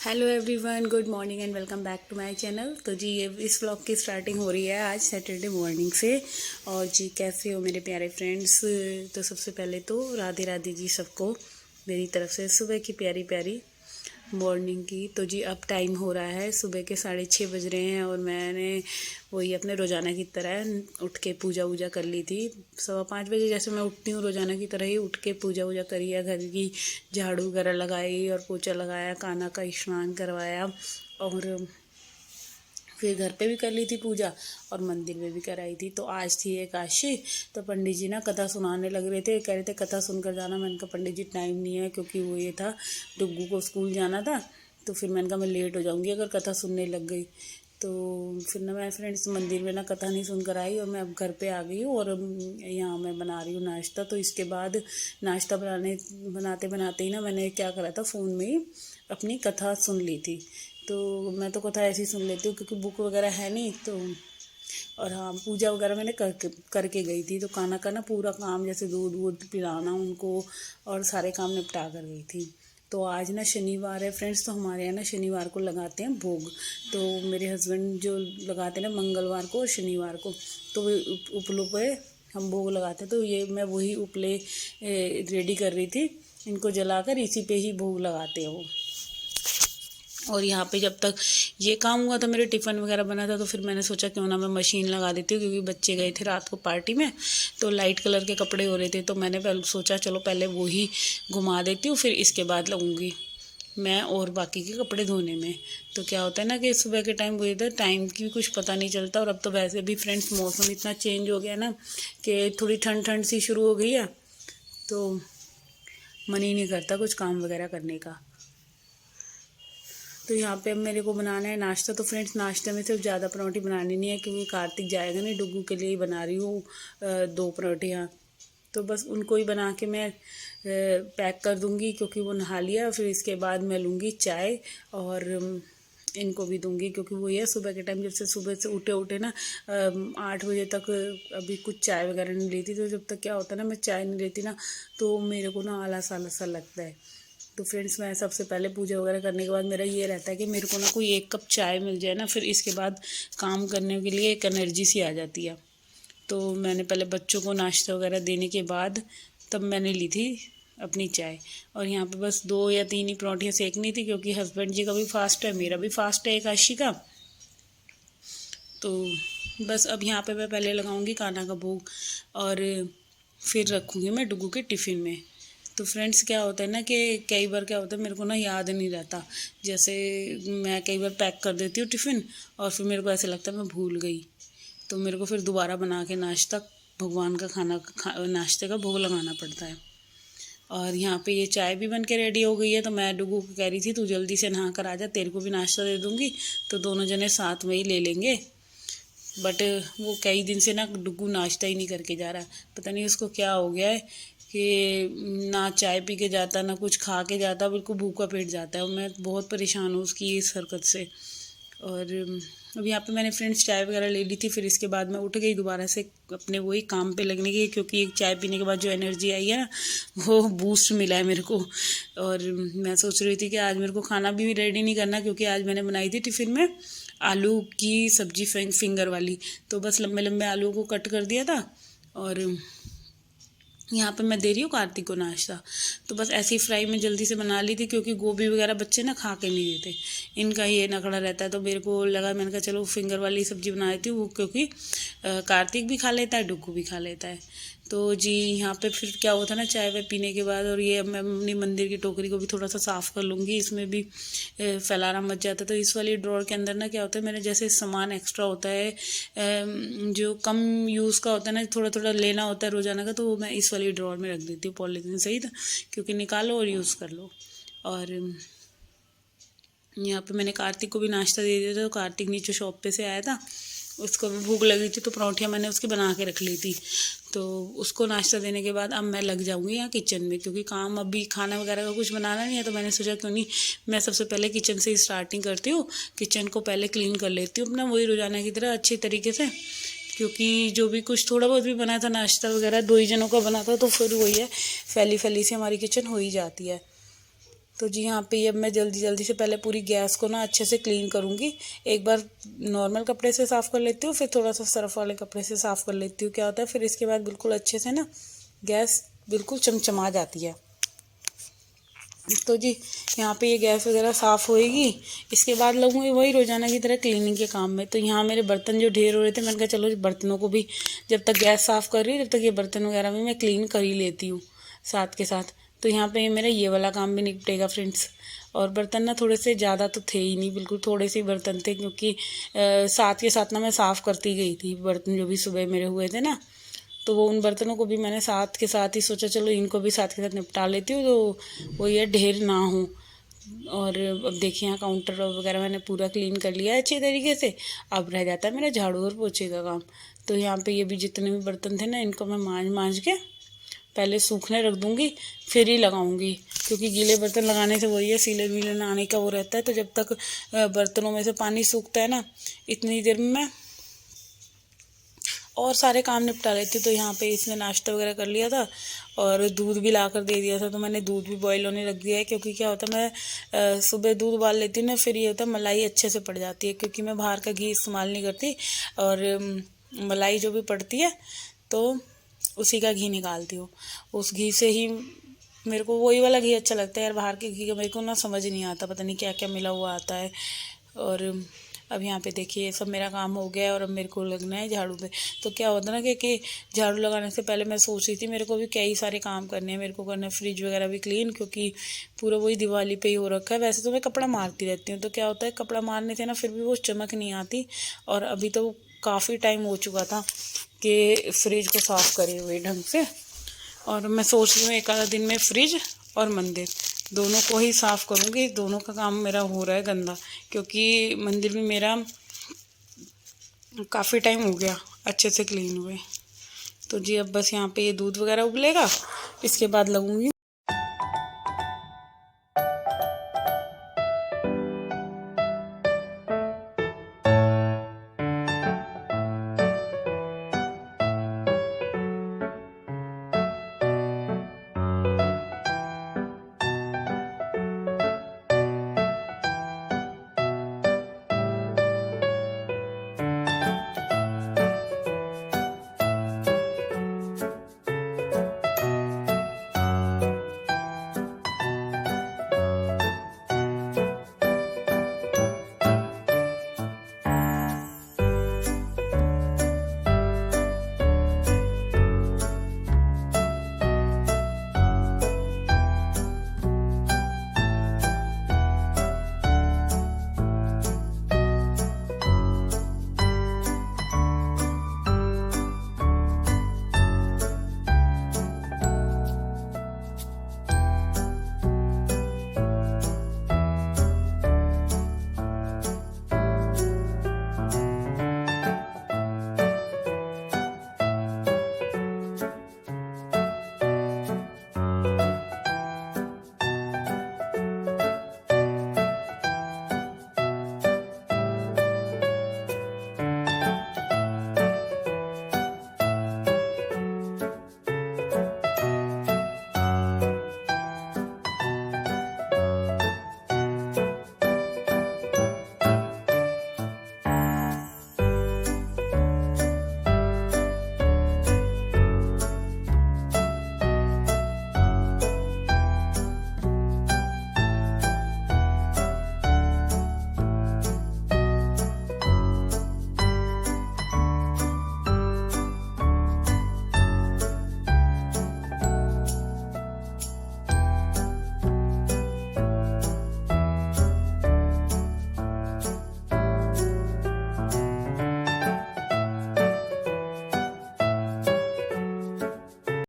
Hello everyone, good morning and welcome back to my channel. तो जी ये इस व्लॉग की स्टार्टिंग हो रही है आज सैटरडे मॉर्निंग से। और जी कैसे हो मेरे प्यारे फ्रेंड्स। तो सबसे पहले तो राधे राधे जी सबको मेरी तरफ से सुबह की प्यारी प्यारी मॉर्निंग की। तो जी अब टाइम हो रहा है, सुबह के 6:30 बज रहे हैं और मैंने वही अपने रोज़ाना की तरह उठ के पूजा वूजा कर ली थी। 4:15 बजे जैसे मैं उठती हूँ रोज़ाना की तरह ही उठ के पूजा वूजा करी है, घर की झाड़ू वगैरह लगाई और पोछा लगाया, कान्हा का स्नान करवाया और फिर घर पे भी कर ली थी पूजा और मंदिर में भी कराई थी। तो आज थी एकादशी, तो पंडित जी ना कथा सुनाने लग रहे थे, कह रहे थे कथा सुनकर जाना। मैंने कहा पंडित जी टाइम नहीं है, क्योंकि वो ये था डुग्गू को स्कूल जाना था। तो फिर मैंने कहा मैं लेट हो जाऊंगी अगर कथा सुनने लग गई। तो फिर ना मैं फ्रेंड्स मंदिर में ना कथा नहीं सुनकर आई और मैं अब घर पे आ गई हूँ और यहाँ मैं बना रही हूँ नाश्ता। तो इसके बाद नाश्ता बनाते बनाते ही ना मैंने क्या करा था, फ़ोन में ही अपनी कथा सुन ली थी। तो मैं तो कथा ऐसे ही सुन लेती हूँ क्योंकि बुक वगैरह है नहीं। तो और हाँ, पूजा वगैरह मैंने करके गई थी। तो कान्हा का ना पूरा काम, जैसे दूध वूध पिलाना उनको और सारे काम निपटा कर गई थी। तो आज ना शनिवार है फ्रेंड्स, तो हमारे यहाँ ना शनिवार को लगाते हैं भोग। तो मेरे हस्बैंड जो लगाते हैं ना मंगलवार को और शनिवार को, तो वो उपलों पे हम भोग लगाते हैं। तो ये मैं वही उपले रेडी कर रही थी, इनको जलाकर इसी पे ही भोग लगाते हैं वो। और यहाँ पे जब तक ये काम हुआ था, मेरे टिफ़िन वगैरह बना था, तो फिर मैंने सोचा क्यों ना मैं मशीन लगा देती हूँ, क्योंकि बच्चे गए थे रात को पार्टी में तो लाइट कलर के कपड़े हो रहे थे। तो मैंने पहले सोचा चलो पहले वो ही घुमा देती हूँ, फिर इसके बाद लगूँगी मैं और बाकी के कपड़े धोने में। तो क्या होता है ना कि सुबह के टाइम वो इधर टाइम की भी कुछ पता नहीं चलता। और अब तो वैसे भी फ्रेंड्स मौसम इतना चेंज हो गया ना कि थोड़ी ठंड ठंड सी शुरू हो गई है, तो मन ही नहीं करता कुछ काम वगैरह करने का। तो यहाँ पे अब मेरे को बनाना है नाश्ता। तो फ्रेंड्स नाश्ते में सिर्फ ज़्यादा पराठे बनानी नहीं है, क्योंकि कार्तिक जाएगा नहीं, डुग्गू के लिए ही बना रही हूँ 2 पराठे। तो बस उनको ही बना के मैं पैक कर दूँगी, क्योंकि वो नहा लिया। फिर इसके बाद मैं लूँगी चाय और इनको भी दूँगी, क्योंकि वो ये सुबह के टाइम जब से सुबह से उठे ना 8 बजे तक अभी कुछ चाय वगैरह नहीं लेती। तो जब तक क्या होता है ना मैं चाय नहीं लेती ना, तो मेरे को ना आलस आलस सा लगता है। तो फ्रेंड्स मैं सबसे पहले पूजा वगैरह करने के बाद मेरा ये रहता है कि मेरे को ना कोई 1 कप चाय मिल जाए ना, फिर इसके बाद काम करने के लिए एक एनर्जी सी आ जाती है। तो मैंने पहले बच्चों को नाश्ता वगैरह देने के बाद तब मैंने ली थी अपनी चाय। और यहाँ पे बस 2 या 3 ही पराठियाँ सेकनी थी, क्योंकि हस्बैंड जी का भी फास्ट है, मेरा भी फास्ट है एकादशी का। तो बस अब यहाँ पे मैं पहले लगाऊंगी कान्हा का भोग और फिर रखूँगी मैं डुग्गू के टिफ़िन में। तो फ्रेंड्स क्या होता है ना कि कई बार क्या होता है मेरे को ना याद नहीं रहता, जैसे मैं कई बार पैक कर देती हूँ टिफ़िन और फिर मेरे को ऐसा लगता है मैं भूल गई। तो मेरे को फिर दोबारा बना के नाश्ता भगवान का नाश्ते का भोग लगाना पड़ता है। और यहाँ पे ये चाय भी बन के रेडी हो गई है। तो मैं डुग्गू को कह रही थी तू जल्दी से नहा कर आ जा, तेरे को भी नाश्ता दे दूँगी, तो दोनों जने साथ में ही ले लेंगे। बट वो कई दिन से ना डुग्गू नाश्ता ही नहीं करके जा रहा है, पता नहीं उसको क्या हो गया है कि ना चाय पी के जाता ना कुछ खा के जाता, बिल्कुल भूखा पेट जाता है। और मैं बहुत परेशान हूँ उसकी इस हरकत से। और अब यहाँ पे मैंने फ्रेंड्स चाय वगैरह ले ली थी, फिर इसके बाद मैं उठ गई दोबारा से अपने वही काम पे लगने की, क्योंकि एक चाय पीने के बाद जो एनर्जी आई है ना वो बूस्ट मिला है मेरे को। और मैं सोच रही थी कि आज मेरे को खाना भी रेडी नहीं करना, क्योंकि आज मैंने बनाई थी टिफ़िन में आलू की सब्जी फिंगर वाली। तो बस लंबे लंबे आलू को कट कर दिया था और यहाँ पे मैं दे रही हूँ कार्तिक को नाश्ता। तो बस ऐसी फ्राई में जल्दी से बना ली थी, क्योंकि गोभी वगैरह बच्चे ना खा के नहीं देते, इनका ये नखड़ा रहता है। तो मेरे को लगा, मैंने कहा चलो फिंगर वाली सब्ज़ी बना देती हूँ वो, क्योंकि कार्तिक भी खा लेता है डुग्गू भी खा लेता है। तो जी यहाँ पे फिर क्या हुआ था ना चाय वाय पीने के बाद, और ये मैं अपनी मंदिर की टोकरी को भी थोड़ा सा साफ़ कर लूँगी, इसमें भी फैलाना मच जाता है। तो इस वाली ड्रॉर के अंदर ना क्या होता है, मेरे जैसे सामान एक्स्ट्रा होता है जो कम यूज़ का होता है ना, थोड़ा थोड़ा लेना होता है रोज़ाना का, तो वो मैं इस वाली ड्रॉर में रख देती हूँ पॉलीथीन सहित, क्योंकि निकालो और यूज़ कर लो। और यहाँ पे मैंने कार्तिक को भी नाश्ता दे दिया था। तो कार्तिक नीचे शॉप पे से आया था, उसको भी भूख लगी थी, तो पराठियाँ मैंने उसकी बना के रख ली थी। तो उसको नाश्ता देने के बाद अब मैं लग जाऊंगी यहाँ किचन में, क्योंकि काम अभी खाना वगैरह का कुछ बनाना नहीं है। तो मैंने सोचा क्यों नहीं मैं सबसे पहले किचन से ही स्टार्टिंग करती हूँ, किचन को पहले क्लीन कर लेती हूँ अपना वही रोज़ाना की तरह अच्छे तरीके से। क्योंकि जो भी कुछ थोड़ा बहुत भी बना था नाश्ता वगैरह 2 ही जनों का बना था, तो फिर वही है फैली फैली से हमारी किचन हो ही जाती है। तो जी यहाँ पे अब मैं जल्दी जल्दी से पहले पूरी गैस को ना अच्छे से क्लीन करूँगी। एक बार नॉर्मल कपड़े से साफ़ कर लेती हूँ, फिर थोड़ा सा सर्फ वाले कपड़े से साफ़ कर लेती हूँ। क्या होता है फिर इसके बाद बिल्कुल अच्छे से ना गैस बिल्कुल चमचमा जाती है। तो जी यहाँ पे ये गैस वगैरह साफ़ होएगी, इसके बाद लगूंगी वही रोज़ाना की तरह क्लीनिंग के काम में। तो यहाँ मेरे बर्तन जो ढेर हो रहे थे, मैंने कहा चलो बर्तनों को भी जब तक गैस साफ़ कर रही है तब तक ये बर्तन वगैरह भी मैं क्लीन कर ही लेती हूँ साथ के साथ। तो यहाँ पे मेरा ये वाला काम भी निपटेगा फ्रेंड्स। और बर्तन ना थोड़े से ज़्यादा तो थे ही नहीं, बिल्कुल थोड़े से ही बर्तन थे, क्योंकि साथ के साथ ना मैं साफ़ करती गई थी बर्तन जो भी सुबह मेरे हुए थे ना। तो वो उन बर्तनों को भी मैंने साथ के साथ ही सोचा चलो इनको भी साथ के साथ निपटा लेती हूँ, तो वो ये ढेर ना हो। और अब देखिए यहाँ काउंटर वगैरह मैंने पूरा क्लीन कर लिया है अच्छे तरीके से। अब रह जाता है मेरा झाड़ू और पोछे का काम। तो यहाँ पे ये भी जितने भी बर्तन थे ना, इनको मैं मांज के पहले सूखने रख दूँगी, फिर ही लगाऊंगी, क्योंकि गीले बर्तन लगाने से वही है सीले वीले ना आने का वो रहता है। तो जब तक बर्तनों में से पानी सूखता है ना, इतनी देर में मैं और सारे काम निपटा लेती हूँ। तो यहाँ पे इसने नाश्ता वगैरह कर लिया था और दूध भी ला कर दे दिया था, तो मैंने दूध भी बॉईल होने रख दिया है। क्योंकि क्या होता है मैं सुबह दूध उबाल लेती हूँ ना, फिर ये होता है मलाई अच्छे से पड़ जाती है, क्योंकि मैं बाहर का घी इस्तेमाल नहीं करती। और मलाई जो भी पड़ती है तो उसी का घी निकालती हूँ, उस घी से ही मेरे को वही वाला घी अच्छा लगता है यार। बाहर के घी का मेरे को ना समझ नहीं आता, पता नहीं क्या क्या मिला हुआ आता है। और अब यहाँ पे देखिए ये सब मेरा काम हो गया है और अब मेरे को लगना है झाड़ू पे। तो क्या होता है ना कि झाड़ू लगाने से पहले मैं सोच रही थी मेरे को भी कई सारे काम करने हैं। मेरे को करना है फ्रिज वगैरह भी क्लीन, क्योंकि पूरा वही दिवाली पे ही हो रखा है। वैसे तो मैं कपड़ा मारती रहती हूँ, तो क्या होता है कपड़ा मारने से ना फिर भी वो चमक नहीं आती। और अभी तो काफ़ी टाइम हो चुका था कि फ्रिज को साफ़ करे हुए ढंग से। और मैं सोच रही हूँ एक आधा दिन में फ्रिज और मंदिर दोनों को ही साफ़ करूँगी। दोनों का काम मेरा हो रहा है गंदा, क्योंकि मंदिर भी मेरा काफ़ी टाइम हो गया अच्छे से क्लीन हुए। तो जी अब बस यहाँ पे ये दूध वगैरह उबलेगा, इसके बाद लगूँगी